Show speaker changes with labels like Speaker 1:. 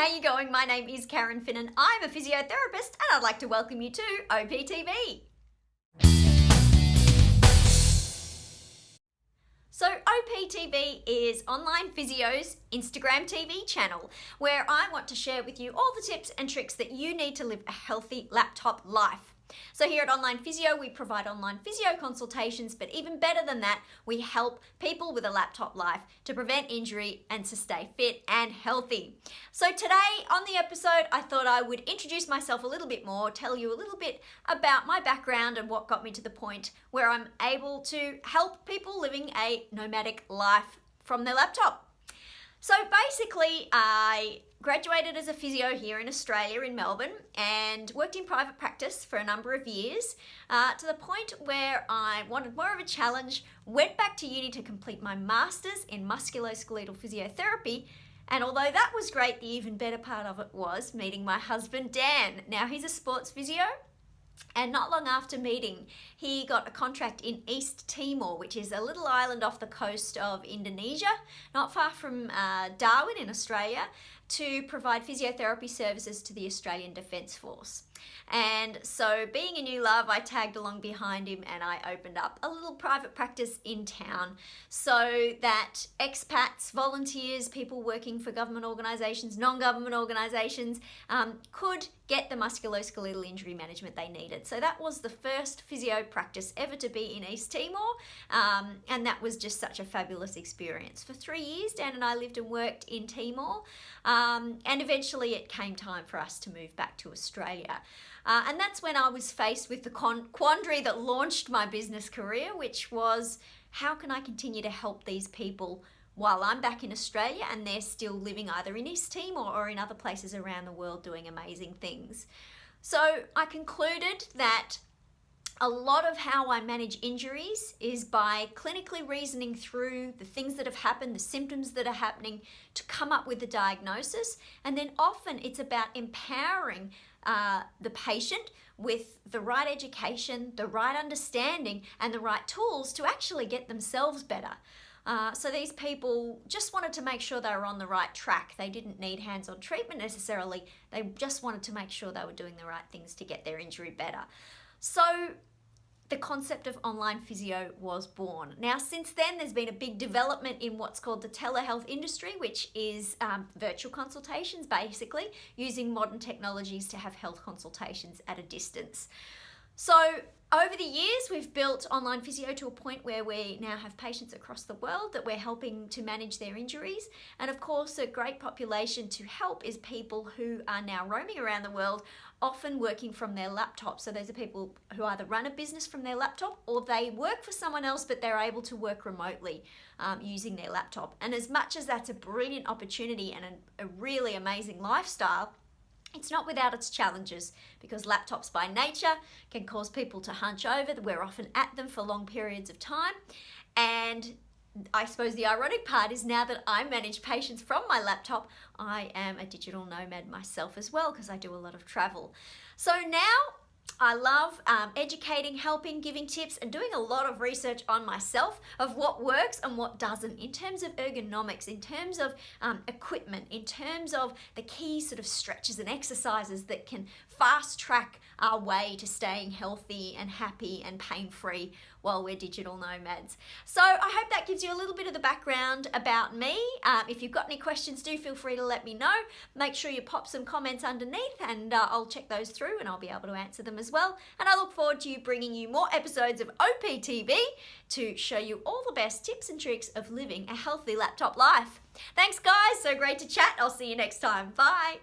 Speaker 1: how you going? My name is Karen Finnan. I'm a physiotherapist and I'd like to welcome you to OPTV. So OPTV is Online Physio's Instagram TV channel where I want to share with you all the tips and tricks that you need to live a healthy laptop life. So here at Online Physio, we provide online physio consultations, but even better than that, we help people with a laptop life to prevent injury and to stay fit and healthy. So today on the episode, I thought I would introduce myself a little bit more, tell you a little bit about my background and what got me to the point where I'm able to help people living a nomadic life from their laptop. So basically, I graduated as a physio here in Australia, in Melbourne, and worked in private practice for a number of years, to the point where I wanted more of a challenge, went back to uni to complete my master's in musculoskeletal physiotherapy, and although that was great, the even better part of it was meeting my husband, Dan. Now, he's a sports physio, and not long after meeting, he got a contract in East Timor, which is a little island off the coast of Indonesia, not far from Darwin in Australia, to provide physiotherapy services to the Australian Defence Force. And so being a new love, I tagged along behind him and I opened up a little private practice in town so that expats, volunteers, people working for government organisations, non-government organisations could get the musculoskeletal injury management they needed. So that was the first physio practice ever to be in East Timor, and that was just such a fabulous experience. For 3 years, Dan and I lived and worked in Timor, and eventually it came time for us to move back to Australia. And that's when I was faced with the quandary that launched my business career, which was, how can I continue to help these people while I'm back in Australia and they're still living either in East Timor or in other places around the world doing amazing things? So I concluded that a lot of how I manage injuries is by clinically reasoning through the things that have happened, the symptoms that are happening, to come up with a diagnosis. And then often it's about empowering the patient with the right education, the right understanding, and the right tools to actually get themselves better. So these people just wanted to make sure they were on the right track. They didn't need hands-on treatment necessarily. They just wanted to make sure they were doing the right things to get their injury better. So the concept of online physio was born. Now, since then, there's been a big development in what's called the telehealth industry, which is virtual consultations, basically, using modern technologies to have health consultations at a distance. So over the years, we've built online physio to a point where we now have patients across the world that we're helping to manage their injuries. And of course, a great population to help is people who are now roaming around the world, often working from their laptop. So those are people who either run a business from their laptop or they work for someone else, but they're able to work remotely using their laptop. And as much as that's a brilliant opportunity and a really amazing lifestyle, it's not without its challenges, because laptops by nature can cause people to hunch over. We're often at them for long periods of time. And I suppose the ironic part is, now that I manage patients from my laptop, I am a digital nomad myself as well, because I do a lot of travel. So now I love educating, helping, giving tips, and doing a lot of research on myself of what works and what doesn't in terms of ergonomics, in terms of equipment, in terms of the key sort of stretches and exercises that can fast track our way to staying healthy and happy and pain-free while we're digital nomads. So I hope that gives you a little bit of the background about me. If you've got any questions, do feel free to let me know. Make sure you pop some comments underneath and I'll check those through and I'll be able to answer them as well. And I look forward to bringing you more episodes of OPTV to show you all the best tips and tricks of living a healthy laptop life. Thanks guys, so great to chat. I'll see you next time. Bye.